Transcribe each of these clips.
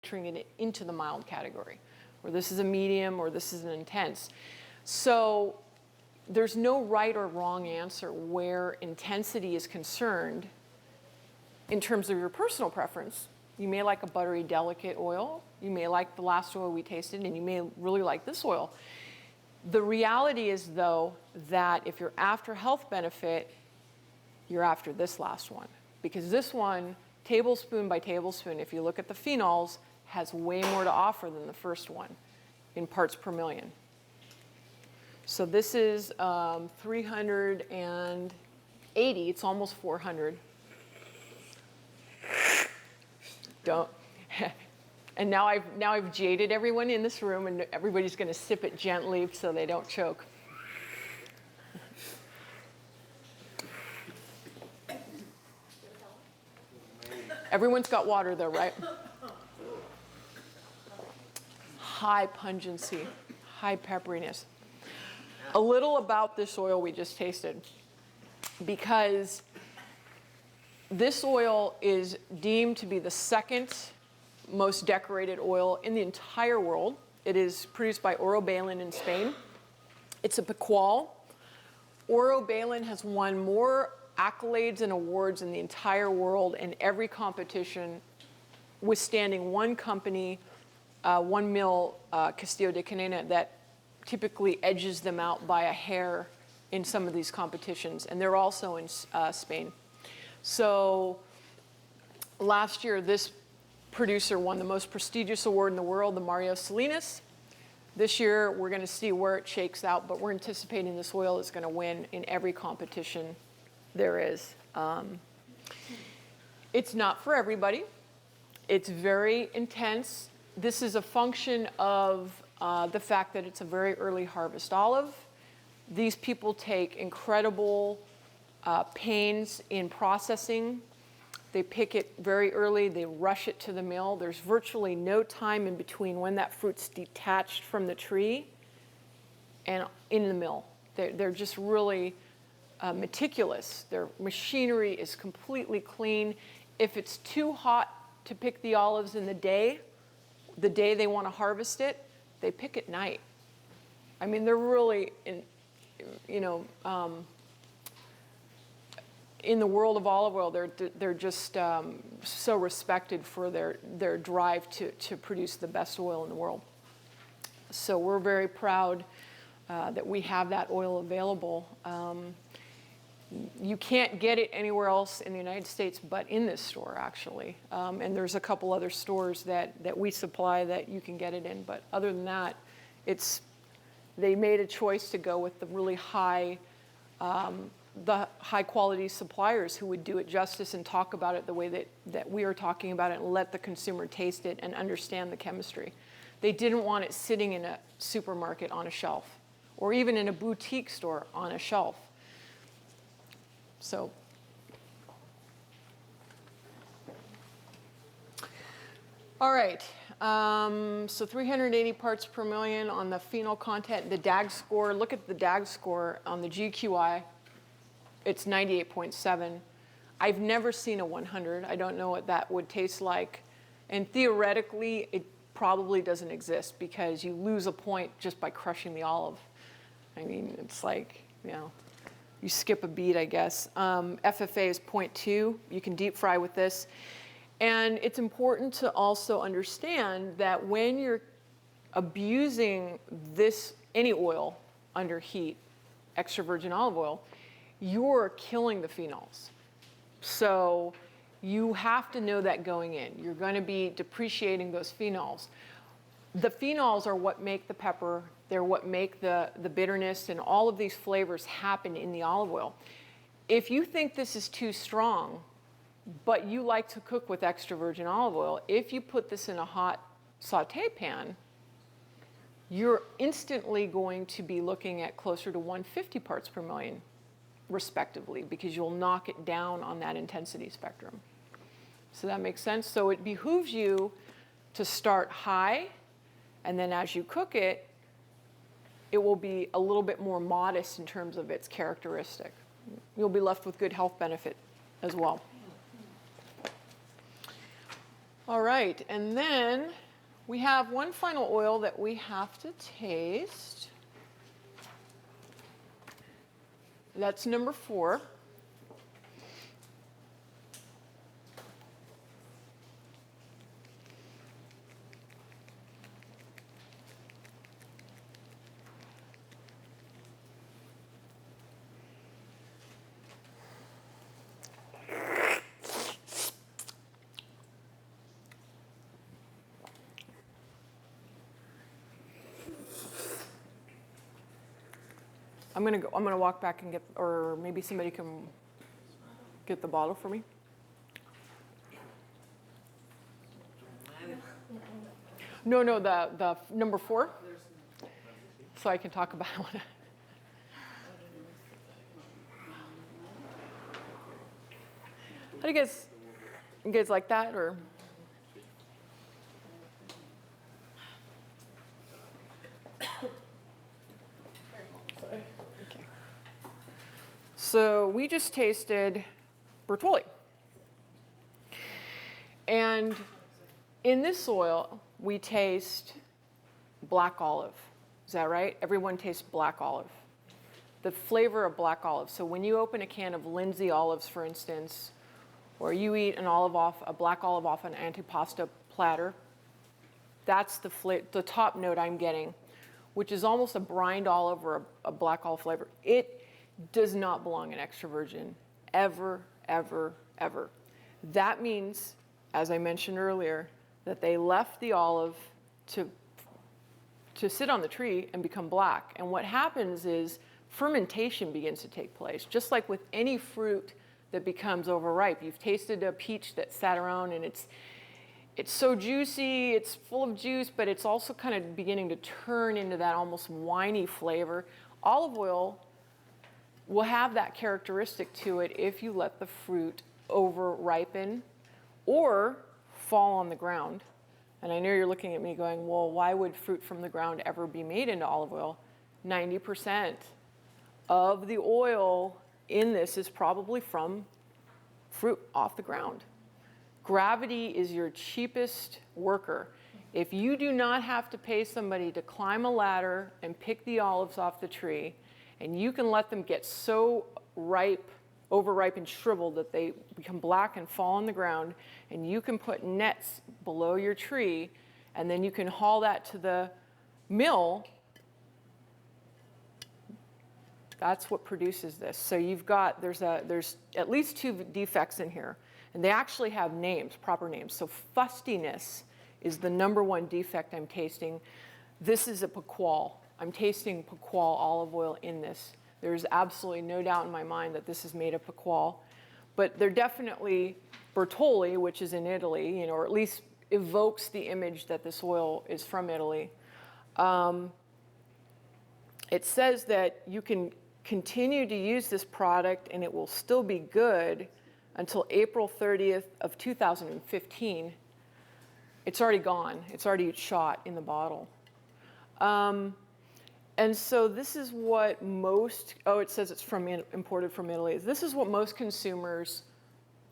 entering it into the mild category, or this is a medium, or this is an intense. So there's no right or wrong answer where intensity is concerned in terms of your personal preference. You may like a buttery, delicate oil. You may like the last oil we tasted, and you may really like this oil. The reality is, though, that if you're after health benefit, you're after this last one. Because this one, tablespoon by tablespoon, if you look at the phenols, has way more to offer than the first one in parts per million. So this is 380. It's almost 400. Don't. And now I've jaded everyone in this room, and everybody's going to sip it gently so they don't choke. Everyone's got water though, right? High pungency, high pepperiness. A little about this oil we just tasted, because this oil is deemed to be the second most decorated oil in the entire world. It is produced by Oro Balin in Spain. It's a Picual. Oro Balin has won more accolades and awards in the entire world in every competition, withstanding one company, one mill, Castillo de Canena, that typically edges them out by a hair in some of these competitions, and they're also in Spain. So last year, this producer won the most prestigious award in the world, the Mario Salinas. This year, we're going to see where it shakes out, but we're anticipating this oil is going to win in every competition there is. It's not for everybody. It's very intense. This is a function of the fact that it's a very early harvest olive. These people take incredible pains in processing. They pick it very early. They rush it to the mill. There's virtually no time in between when that fruit's detached from the tree and in the mill. They're just really meticulous. Their machinery is completely clean. If it's too hot to pick the olives in the day they want to harvest it, they pick at night. I mean, they're really, in the world of olive oil, they're just so respected for their drive to produce the best oil in the world. So we're very proud that we have that oil available. You can't get it anywhere else in the United States but in this store, actually. And there's a couple other stores that we supply that you can get it in. But other than that, they made a choice to go with the really high quality suppliers who would do it justice and talk about it the way that we are talking about it, and let the consumer taste it and understand the chemistry. They didn't want it sitting in a supermarket on a shelf, or even in a boutique store on a shelf. So, all right. So 380 parts per million on the phenol content. The DAG score, look at the DAG score on the GQI. It's 98.7. I've never seen a 100. I don't know what that would taste like. And theoretically, it probably doesn't exist because you lose a point just by crushing the olive. I mean, it's like, you skip a beat, I guess. FFA is 0.2. You can deep fry with this. And it's important to also understand that when you're abusing any oil under heat, extra virgin olive oil, you're killing the phenols. So you have to know that going in. You're going to be depreciating those phenols. The phenols are what make the pepper. They're what make the bitterness and all of these flavors happen in the olive oil. If you think this is too strong, but you like to cook with extra virgin olive oil, if you put this in a hot saute pan, you're instantly going to be looking at closer to 150 parts per million, respectively, because you'll knock it down on that intensity spectrum. So that makes sense? So it behooves you to start high, and then as you cook it, it will be a little bit more modest in terms of its characteristic. You'll be left with good health benefit as well. All right, and then we have one final oil that we have to taste. That's number 4. I'm gonna walk back and get, or maybe somebody can get the bottle for me. No, the number 4. So I can talk about it. How do you guys like that, or? Okay. So we just tasted Bertolli. And in this oil, we taste black olive. Is that right? Everyone tastes black olive. The flavor of black olive. So when you open a can of Lindsay olives, for instance, or you eat a black olive off an antipasta platter, that's the top note I'm getting, which is almost a brined olive or a black olive flavor. It does not belong in extra virgin, ever, ever, ever. That means, as I mentioned earlier, that they left the olive to sit on the tree and become black. And what happens is fermentation begins to take place, just like with any fruit that becomes overripe. You've tasted a peach that sat around and it's so juicy, it's full of juice, but it's also kind of beginning to turn into that almost winey flavor. Olive oil will have that characteristic to it if you let the fruit over ripen or fall on the ground. And I know you're looking at me going, well, why would fruit from the ground ever be made into olive oil? 90% of the oil in this is probably from fruit off the ground. Gravity is your cheapest worker. If you do not have to pay somebody to climb a ladder and pick the olives off the tree, and you can let them get so ripe, overripe and shriveled that they become black and fall on the ground, and you can put nets below your tree, and then you can haul that to the mill, that's what produces this. So you've got, there's at least 2 defects in here, and they actually have names, proper names. So fustiness is the number 1 defect I'm tasting. This is a Piqual. I'm tasting Piqual olive oil in this. There's absolutely no doubt in my mind that this is made of Piqual, but they're definitely Bertolli, which is in Italy, or at least evokes the image that this oil is from Italy. It says that you can continue to use this product and it will still be good until April 30th of 2015. It's already gone. It's already shot in the bottle. And so this is what most, it says it's imported from Italy. This is what most consumers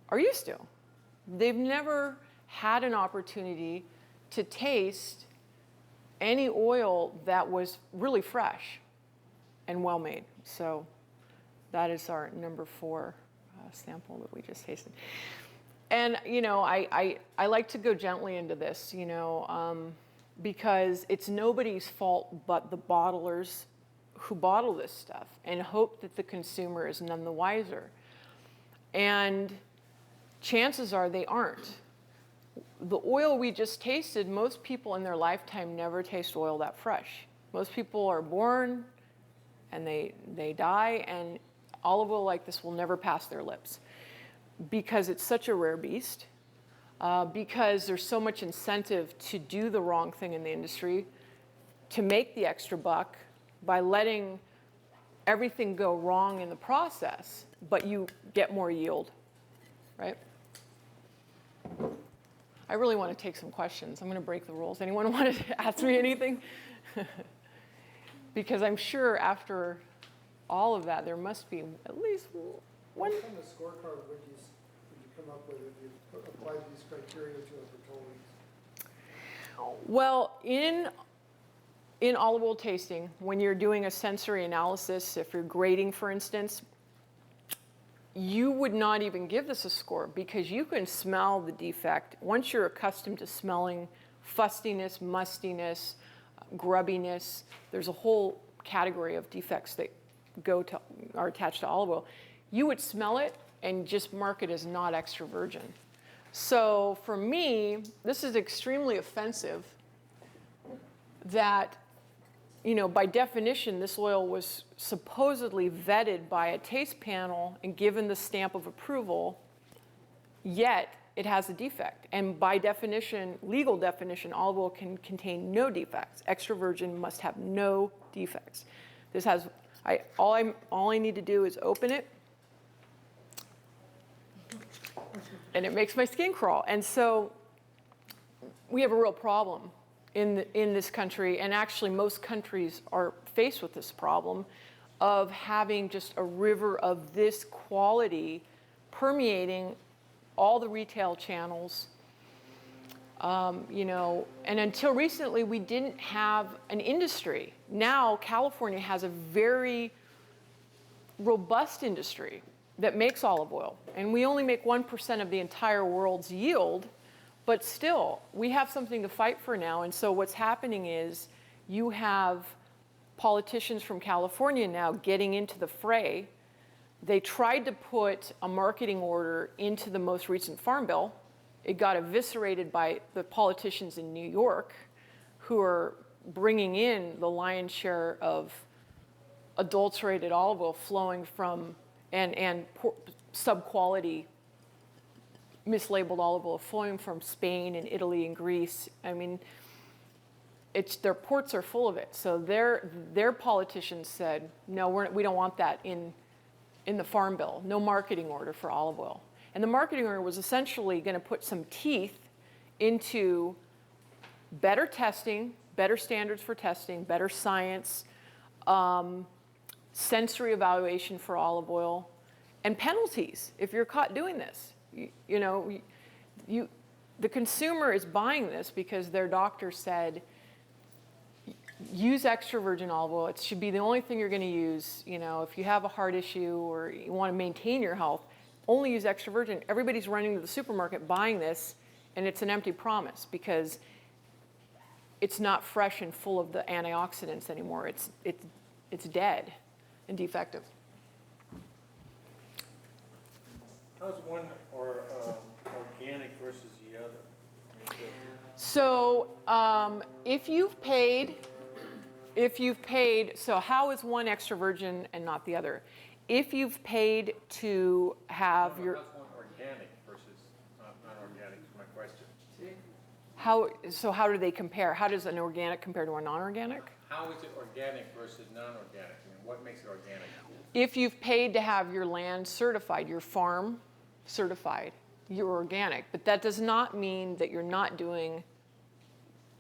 are used to. They've never had an opportunity to taste any oil that was really fresh and well made. So that is our number 4 sample that we just tasted. And, I like to go gently into this, because it's nobody's fault but the bottlers who bottle this stuff and hope that the consumer is none the wiser. And chances are they aren't. The oil we just tasted, most people in their lifetime never taste oil that fresh. Most people are born and they die, and olive oil like this will never pass their lips because it's such a rare beast. Because there's so much incentive to do the wrong thing in the industry, to make the extra buck by letting everything go wrong in the process, but you get more yield, right? I really want to take some questions. I'm going to break the rules. Anyone want to ask me anything? Because I'm sure after all of that, there must be at least one. What kind of scorecard would you come up with if you applied these criteria to it for totally? Well, in olive oil tasting, when you're doing a sensory analysis, if you're grading, for instance, you would not even give this a score because you can smell the defect. Once you're accustomed to smelling fustiness, mustiness, grubbiness, there's a whole category of defects that are attached to olive oil. You would smell it and just mark it as not extra virgin. So for me, this is extremely offensive that, you know, by definition, this oil was supposedly vetted by a taste panel and given the stamp of approval, yet it has a defect. And by definition, legal definition, olive oil can contain no defects. Extra virgin must have no defects. This has, all I need to do is open it, and it makes my skin crawl. And so we have a real problem in this country, and actually most countries are faced with this problem of having just a river of this quality permeating all the retail channels. You know, and until recently, we didn't have an industry. Now, California has a very robust industry that makes olive oil, and we only make 1% of the entire world's yield, but still, we have something to fight for now. And so what's happening is you have politicians from California now getting into the fray. They tried to put a marketing order into the most recent Farm Bill. It got eviscerated by the politicians in New York who are bringing in the lion's share of adulterated olive oil flowing from, and sub-quality mislabeled olive oil flowing from Spain and Italy and Greece. I mean, their ports are full of it. So their politicians said, no, we don't want that in the Farm Bill, no marketing order for olive oil. And the marketing order was essentially going to put some teeth into better testing, better standards for testing, better science, sensory evaluation for olive oil, and penalties if you're caught doing this. You know, the consumer is buying this because their doctor said, use extra virgin olive oil. It should be the only thing you're going to use. You know, if you have a heart issue or you want to maintain your health, only use extra virgin. Everybody's running to the supermarket buying this, and it's an empty promise because it's not fresh and full of the antioxidants anymore. It's dead and defective. How's one organic versus the other? So if you've paid, so how is one extra virgin and not the other? If you've paid to have your... How's one organic versus non-organic is my question. So how do they compare? How does an organic compare to a non-organic? How is it organic versus non-organic? I mean, what makes it organic? If you've paid to have your land certified, your farm certified, you're organic. But that does not mean that you're not doing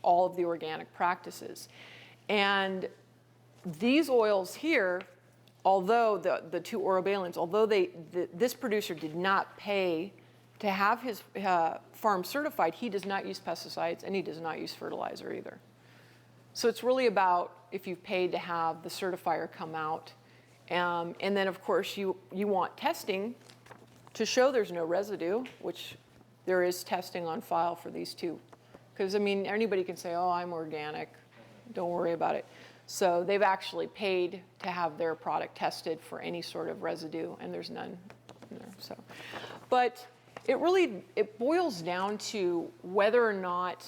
all of the organic practices. And these oils here, although the two orobalins, although this producer did not pay to have his farm certified, he does not use pesticides and he does not use fertilizer either. So it's really about if you've paid to have the certifier come out. And then, of course, you want testing to show there's no residue, which there is testing on file for these two. Because, I mean, anybody can say, oh, I'm organic. Don't worry about it. So they've actually paid to have their product tested for any sort of residue, and there's none in there. So, but it boils down to whether or not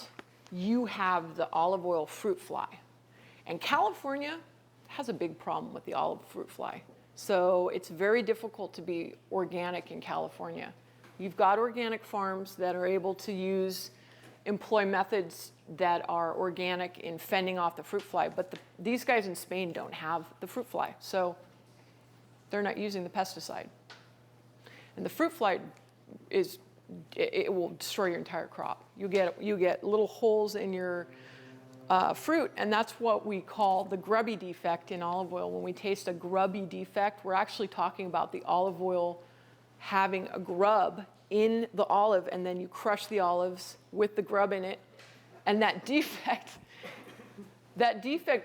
you have the olive oil fruit fly. And California has a big problem with the olive fruit fly. So it's very difficult to be organic in California. You've got organic farms that are able to employ methods that are organic in fending off the fruit fly, but these guys in Spain don't have the fruit fly, so they're not using the pesticide. And the fruit fly it will destroy your entire crop. You get little holes in your fruit, and that's what we call the grubby defect in olive oil. When we taste a grubby defect, we're actually talking about the olive oil having a grub in the olive, and then you crush the olives with the grub in it, and that defect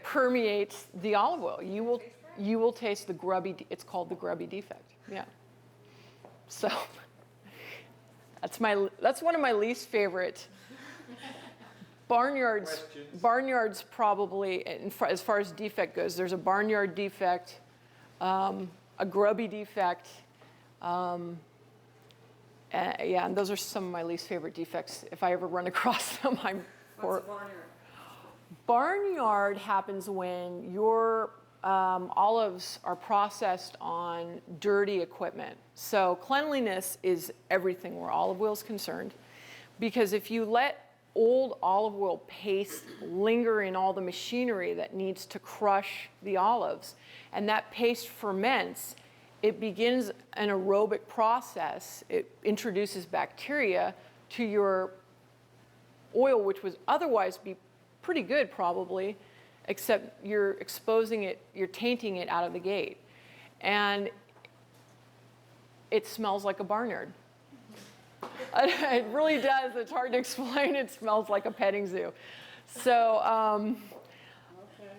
permeates the olive oil. You will taste the grubby, it's called the grubby defect, yeah. So that's one of my least favorite. Barnyards probably, as far as defect goes, there's a barnyard defect, a grubby defect, yeah, and those are some of my least favorite defects. If I ever run across them, I'm What's a barnyard? Barnyard happens when your olives are processed on dirty equipment. So cleanliness is everything where olive oil is concerned, because if you let old olive oil paste linger in all the machinery that needs to crush the olives, and that paste ferments, it begins an aerobic process. It introduces bacteria to your oil, which would otherwise be pretty good probably, except you're exposing it, you're tainting it out of the gate. And it smells like a barnyard. It really does. It's hard to explain. It smells like a petting zoo. So, Okay.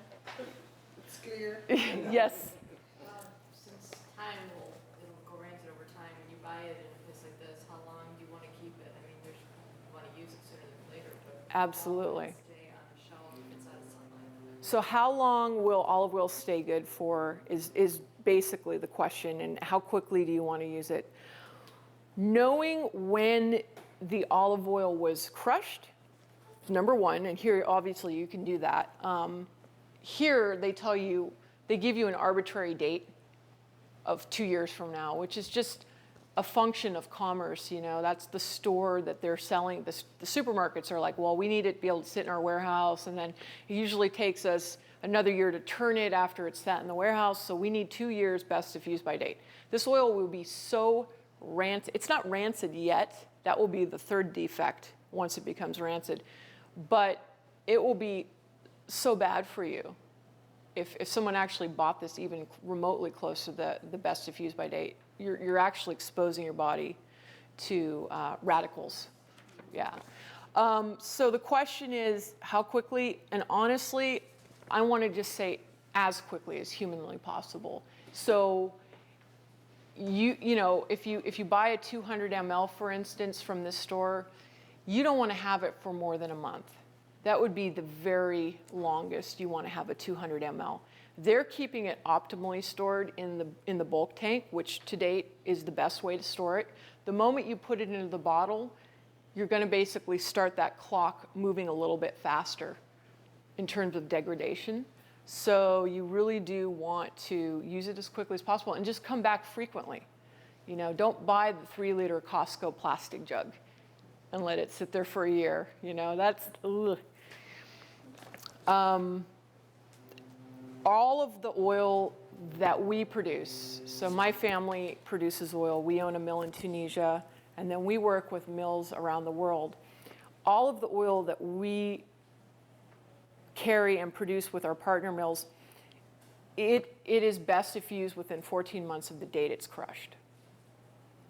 It's clear. yes. Since time it'll go rancid over time, when you buy it in a place like this, how long do you want to keep it? I mean, you want to use it sooner than later, but Absolutely. how long will it stay on the shelf if it's out of sunlight? So how long will olive oil stay good for is basically the question, and how quickly do you want to use it? Knowing when the olive oil was crushed is number one, and here obviously you can do that. Here they give you an arbitrary date of 2 years from now, which is just a function of commerce. You know, that's the store that they're selling. The supermarkets are like, well, we need it to be able to sit in our warehouse, and then it usually takes us another year to turn it after it's sat in the warehouse, so we need 2 years best if used by date. This oil will be so rancid. It's not rancid yet. That will be the third defect once it becomes rancid. But it will be so bad for you if someone actually bought this even remotely close to the best if used by date. You're actually exposing your body to radicals. Yeah. So the question is, how quickly? And honestly, I want to just say as quickly as humanly possible. So you know, if you buy a 200 ml, for instance, from this store, you don't want to have it for more than a month. That would be the very longest you want to have a 200 ml. They're keeping it optimally stored in the bulk tank, which to date is the best way to store it. The moment you put it into the bottle, you're going to basically start that clock moving a little bit faster in terms of degradation. So you really do want to use it as quickly as possible and just come back frequently. You know, don't buy the 3-liter Costco plastic jug and let it sit there for a year. You know, that's, ugh. All of the oil that we produce, so my family produces oil. We own a mill in Tunisia, and then we work with mills around the world. All of the oil that we carry and produce with our partner mills, it is best if used within 14 months of the date it's crushed.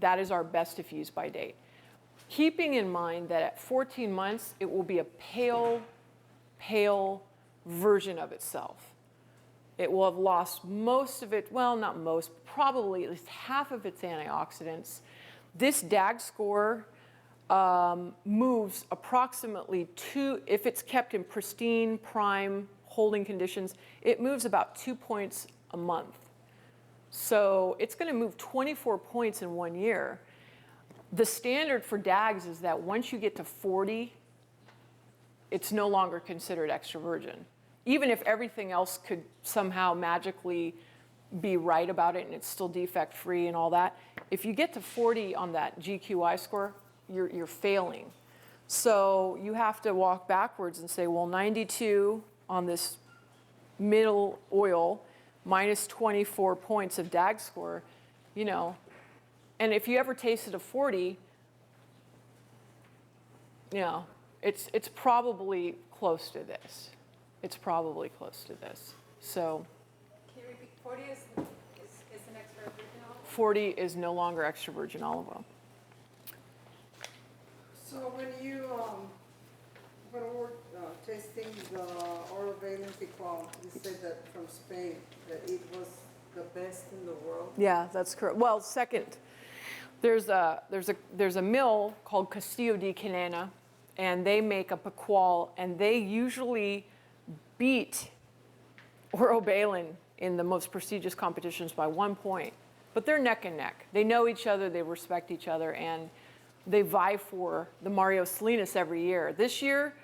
That is our best if used by date. Keeping in mind that at 14 months, it will be a pale version of itself. It will have lost most of it, well, not most, probably at least half of its antioxidants. This DAG score moves approximately if it's kept in pristine, prime holding conditions, it moves about 2 points a month. So it's going to move 24 points in 1 year. The standard for DAGs is that once you get to 40, it's no longer considered extra virgin. Even if everything else could somehow magically be right about it and it's still defect free and all that, if you get to 40 on that GQI score, you're failing. So you have to walk backwards and say, well, 92 on this middle oil minus 24 points of DAG score, you know. And if you ever tasted a 40, you know, it's probably close to this. It's probably close to this. So Can you repeat, 40 is the next version? 40 is no longer extra virgin olive oil. So when you, when we were tasting the Oro Valiente Qual, you said that from Spain, that it was the best in the world? Yeah, that's correct. Well, second, there's a mill called Castillo de Canena, and they make a Pequal, and they usually beat Oro Balin in the most prestigious competitions by 1 point. But they're neck and neck. They know each other, they respect each other, and they vie for the Mario Salinas every year. This year,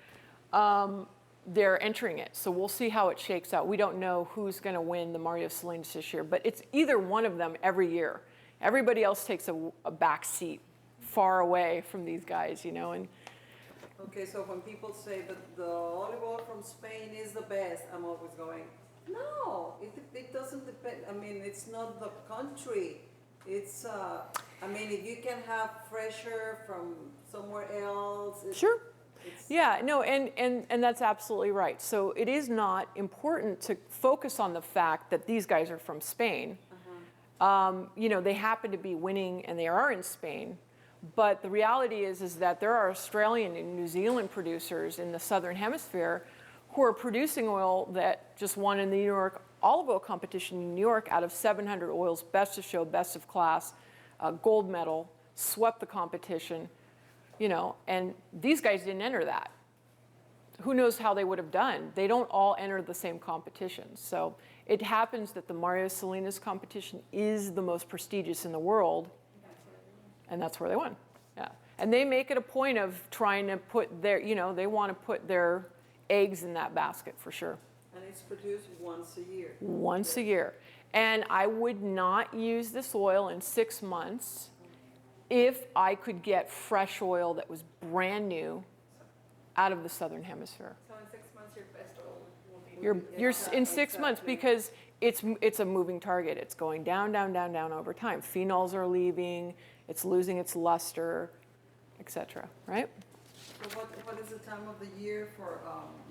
they're entering it, so we'll see how it shakes out. We don't know who's going to win the Mario Salinas this year, but it's either one of them every year. Everybody else takes a back seat far away from these guys, you know. And Okay, so when people say that the olive oil from Spain is the best, I'm always going, no, it doesn't depend. I mean, it's not the country. It's, I mean, if you can have fresher from somewhere else. sure. It's, Yeah, no, and that's absolutely right. So it is not important to focus on the fact that these guys are from Spain. You know, they happen to be winning, and they are in Spain. But the reality is that there are Australian and New Zealand producers in the Southern Hemisphere who are producing oil that just won in the New York olive oil competition in New York out of 700 oils, best of show, best of class, gold medal, swept the competition, you know, and these guys didn't enter that. Who knows how they would have done? They don't all enter the same competitions. So it happens that the Mario Salinas competition is the most prestigious in the world, and that's where they won. Yeah, and they make it a point of trying to put their, you know, they want to put their eggs in that basket for sure. and it's produced once a year. Once a year. And I would not use this oil in 6 months if I could get fresh oil that was brand new out of the Southern Hemisphere. So in 6 months, your best oil will be. You're in 6 months Exactly. because it's a moving target. It's going down, down, down, down over time. Phenols are leaving, it's losing its luster, et cetera, right? So what is the time of the year for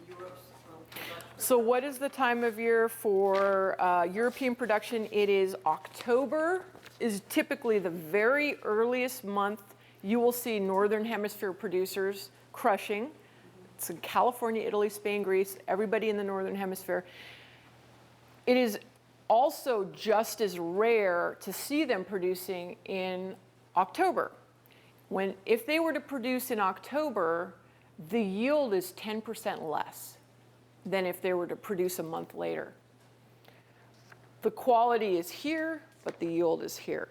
Europe's production? So what is the time of year for European production? It is October is typically the very earliest month you will see Northern Hemisphere producers crushing. It's in California, Italy, Spain, Greece, everybody in the Northern Hemisphere. It is also just as rare to see them producing in October. If they were to produce in October, the yield is 10% less than if they were to produce a month later. The quality is here, but the yield is here.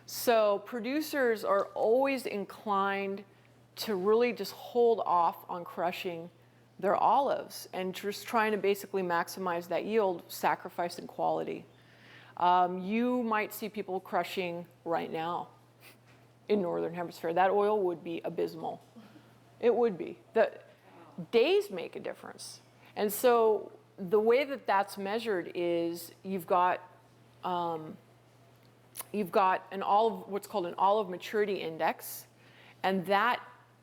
So producers are always inclined to really just hold off on crushing their olives and just trying to basically maximize that yield, sacrificing quality. You might see people crushing right now in Northern Hemisphere. That oil would be abysmal. It would be. The days make a difference. And so the way that that's measured is you've got an olive, what's called an olive maturity index, and that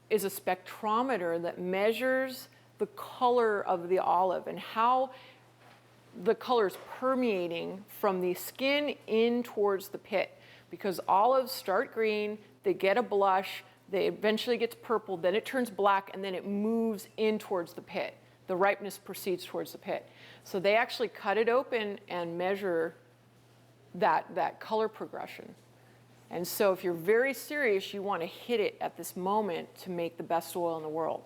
is a spectrometer that measures the color of the olive and how the color is permeating from the skin in towards the pit. Because olives start green, they get a blush, they eventually gets purple, then it turns black, and then it moves in towards the pit. The ripeness proceeds towards the pit. So they actually cut it open and measure that color progression. And so if you're very serious, you want to hit it at this moment to make the best oil in the world.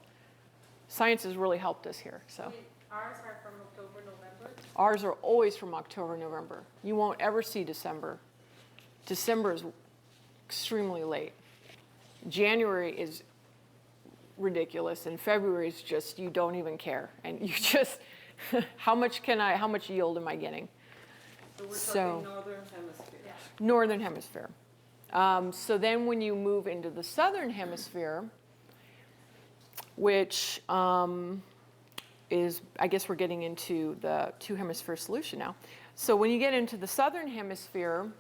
Science has really helped us here. So Ours are from October, November. ours are always from October, November. You won't ever see December. December is extremely late. January is ridiculous, and February is just, you don't even care. And you just, how much yield am I getting? So we're So- talking Northern Hemisphere. Yeah. Northern Hemisphere. So then when you move into the Southern Hemisphere, which is, I guess we're getting into the two-hemisphere solution now. So when you get into the Southern Hemisphere,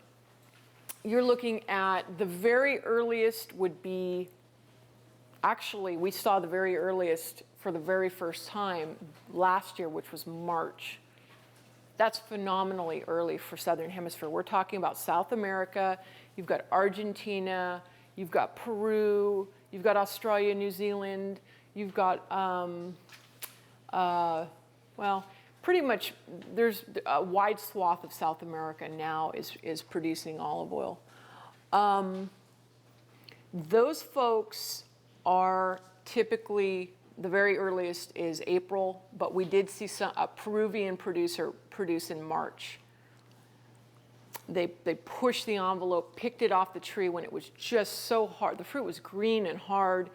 you're looking at the very earliest would be, actually, we saw the very earliest for the very first time last year, which was March. That's phenomenally early for Southern Hemisphere. We're talking about South America, you've got Argentina, you've got Peru, You've got Australia, New Zealand, you've got, well, pretty much there's a wide swath of South America now is producing olive oil. Those folks are typically, the very earliest is April, but we did see a Peruvian producer produce in March. They pushed the envelope, picked it off the tree when it was just so hard. The fruit was green and hard,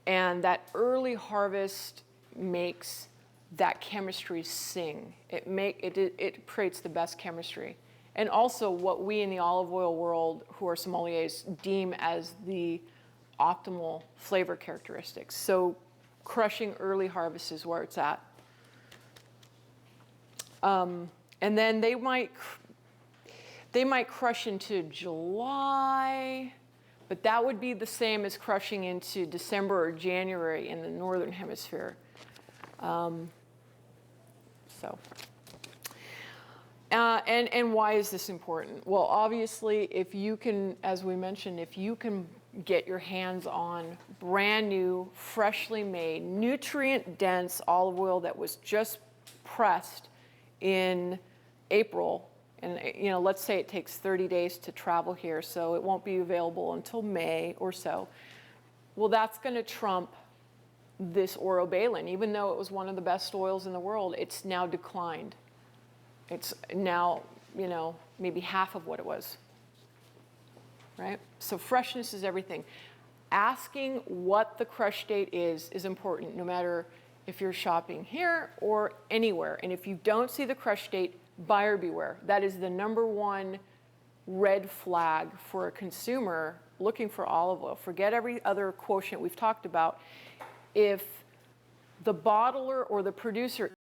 and that early harvest makes that chemistry sing. It creates the best chemistry. And also what we in the olive oil world, who are sommeliers, deem as the optimal flavor characteristics. So crushing early harvest is where it's at. And then they might crush into July, but that would be the same as crushing into December or January in the Northern Hemisphere. And why is this important? Well, obviously, if you can, as we mentioned, if you can get your hands on brand new, freshly made, nutrient-dense olive oil that was just pressed in April, and let's say it takes 30 days to travel here, so it won't be available until May or so. Well, that's going to trump this Orobalin. Even though it was one of the best oils in the world, it's now declined. It's now, maybe half of what it was, right? So freshness is everything. Asking what the crush date is important, no matter if you're shopping here or anywhere. And if you don't see the crush date, buyer beware. That is the #1 red flag for a consumer looking for olive oil. Forget every other quotient we've talked about. If the bottler or the producer